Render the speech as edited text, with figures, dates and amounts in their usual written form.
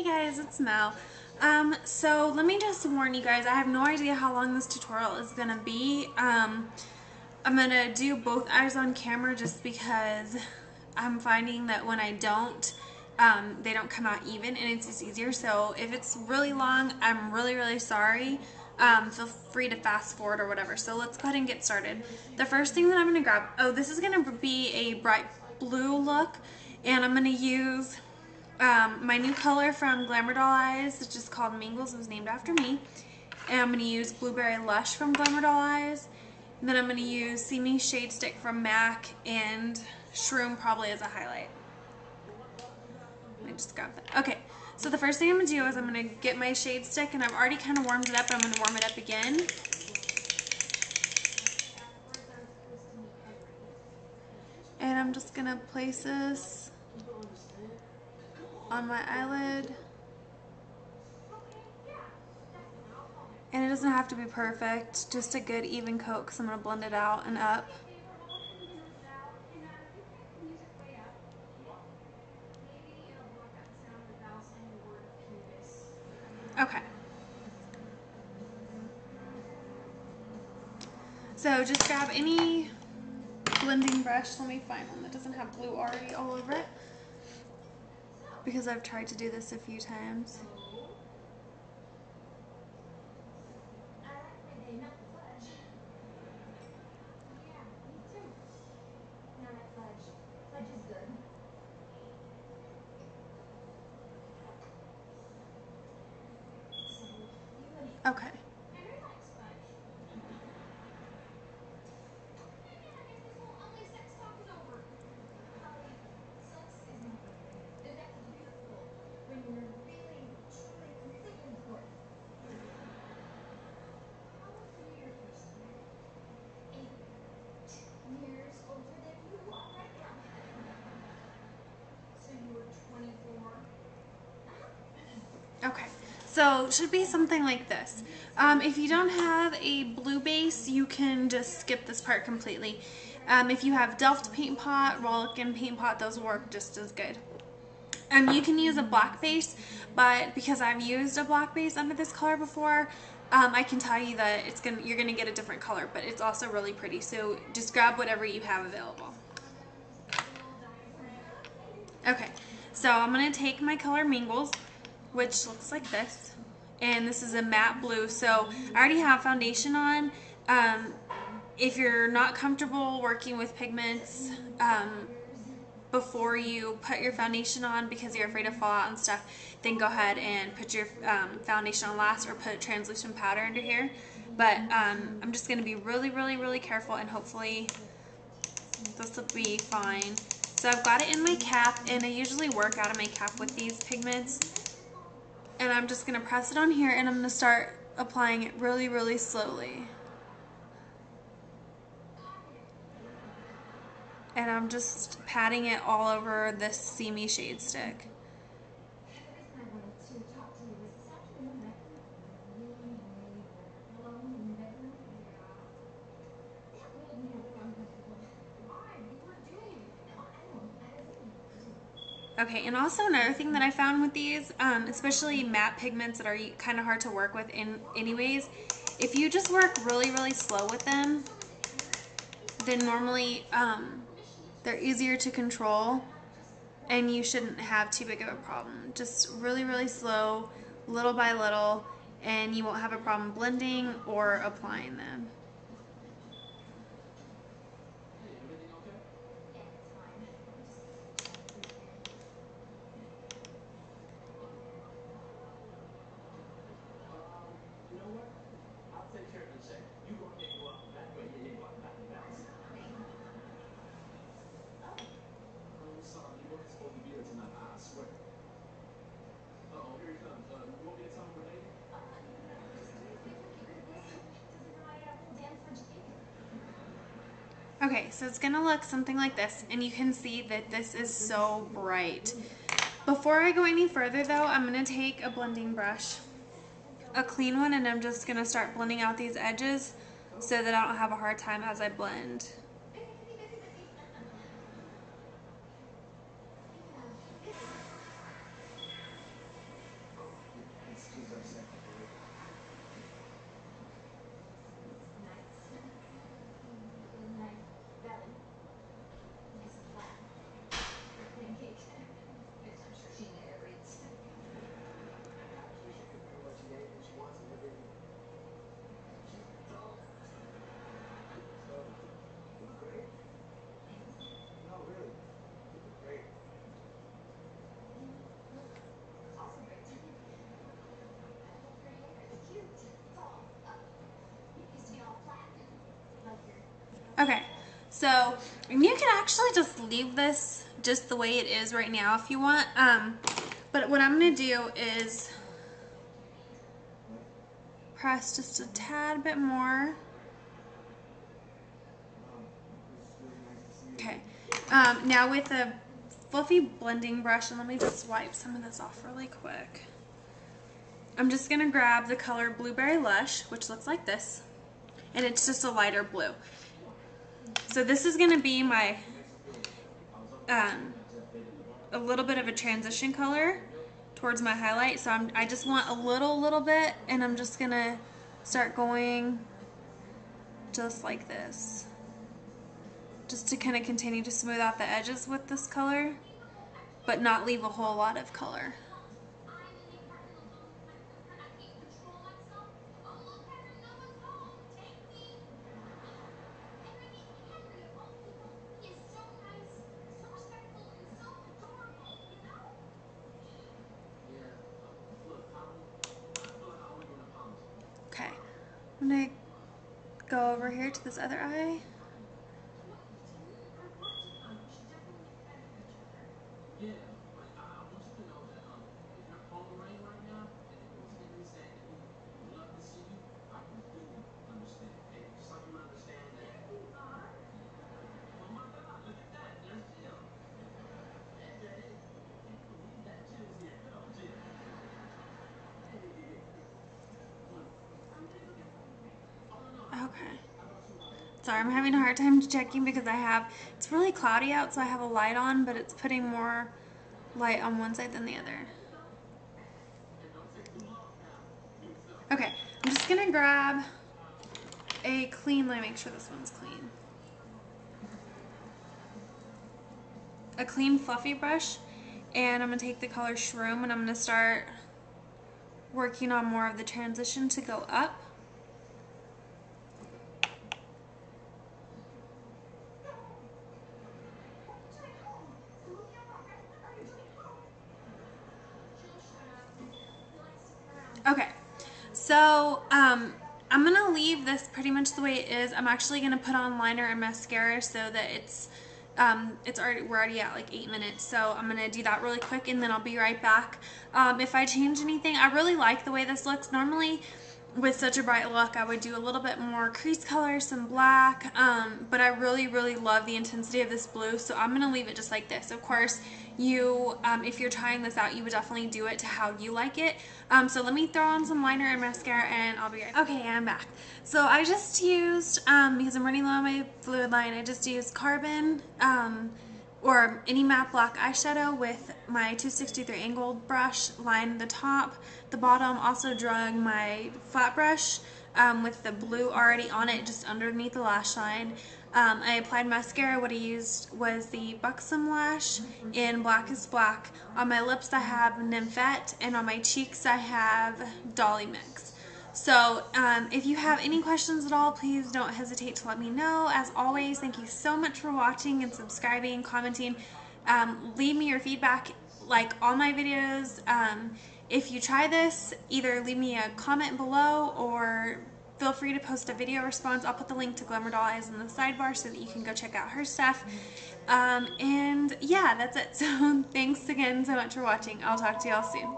Hey guys, it's Mel. So let me just warn you guys, I have no idea how long this tutorial is gonna be. I'm gonna do both eyes on camera just because I'm finding that when I don't, they don't come out even and it's just easier. So if it's really long, I'm really sorry. Feel free to fast forward or whatever. So let's go ahead and get started. The first thing that I'm gonna grab, this is gonna be a bright blue look, and I'm gonna use my new color from Glamour Doll Eyes. It's just called MIngles. It was named after me. And I'm going to use Blueberry Lush from Glamour Doll Eyes. And then I'm going to use See Me Shade Stick from MAC and Shroom probably as a highlight. Let me just grab that. Okay, so the first thing I'm going to do is I'm going to get my shade stick, and I've already kind of warmed it up, but I'm going to warm it up again. And I'm just going to place this on my eyelid. And it doesn't have to be perfect, just a good even coat because I'm going to blend it out and up. Okay. So just grab any blending brush. Let me find one that doesn't have glue already all over it, because I've tried to do this a few times. Okay. Okay, so it should be something like this. If you don't have a blue base, you can just skip this part completely. If you have Delft paint pot, Rollickin paint pot, those work just as good. You can use a black base, but because I've used a black base under this color before, I can tell you that you're gonna get a different color, but it's also really pretty. So just grab whatever you have available. Okay, so I'm gonna take my color MIngles, which looks like this, and this is a matte blue. So I already have foundation on. If you're not comfortable working with pigments before you put your foundation on because you're afraid to fall out and stuff, then go ahead and put your foundation on last, or put translucent powder under here. But I'm just going to be really careful, and hopefully this will be fine. So I've got it in my cap, and I usually work out of my cap with these pigments. And I'm just going to press it on here, and I'm going to start applying it really slowly. And I'm just patting it all over this See Me shade stick. Okay, and also another thing that I found with these, especially matte pigments that are kind of hard to work with anyways, if you just work really slow with them, then normally they're easier to control, and you shouldn't have too big of a problem. Just really slow, little by little, and you won't have a problem blending or applying them. Okay, so it's gonna look something like this, and you can see that this is so bright. Before I go any further though, I'm gonna take a blending brush, a clean one, and I'm just gonna start blending out these edges so that I don't have a hard time as I blend. So, and you can actually just leave this just the way it is right now if you want. But what I'm going to do is press just a tad bit more. Okay. Now with a fluffy blending brush, and let me just wipe some of this off really quick. I'm just going to grab the color Blueberry Lush, which looks like this. And it's just a lighter blue. So this is going to be my a little bit of a transition color towards my highlight. So I just want a little bit, and I'm just going to start going just like this. Just to kind of continue to smooth out the edges with this color, but not leave a whole lot of color. Okay, I'm gonna go over here to this other eye. Okay. Sorry, I'm having a hard time checking because it's really cloudy out, so I have a light on, but it's putting more light on one side than the other. Okay, I'm just gonna grab a clean, let me make sure this one's clean. A clean fluffy brush, and I'm gonna take the color Shroom, and I'm gonna start working on more of the transition to go up. Okay, so I'm gonna leave this pretty much the way it is. I'm actually gonna put on liner and mascara so that we're already at like 8 minutes, so I'm gonna do that really quick and then I'll be right back. If I change anything, I really like the way this looks. Normally with such a bright look I would do a little bit more crease color, some black, but I really love the intensity of this blue, so I'm gonna leave it just like this. Of course, you if you're trying this out, you would definitely do it to how you like it. So let me throw on some liner and mascara and I'll be right back. Okay, I'm back. So I just used, because I'm running low on my fluid line, I just used Carbon or any matte black eyeshadow with my 263 angled brush, lined the top, the bottom, also drug my flat brush with the blue already on it just underneath the lash line. I applied mascara. What I used was the Buxom Lash in Black is Black. On my lips I have Nymphette, and on my cheeks I have Dolly Mix. So if you have any questions at all, please don't hesitate to let me know. As always, thank you so much for watching and subscribing, commenting. Leave me your feedback, like all my videos. If you try this, either leave me a comment below or feel free to post a video response. I'll put the link to Glamour Doll Eyes in the sidebar so that you can go check out her stuff. And yeah, that's it. So thanks again so much for watching. I'll talk to y'all soon.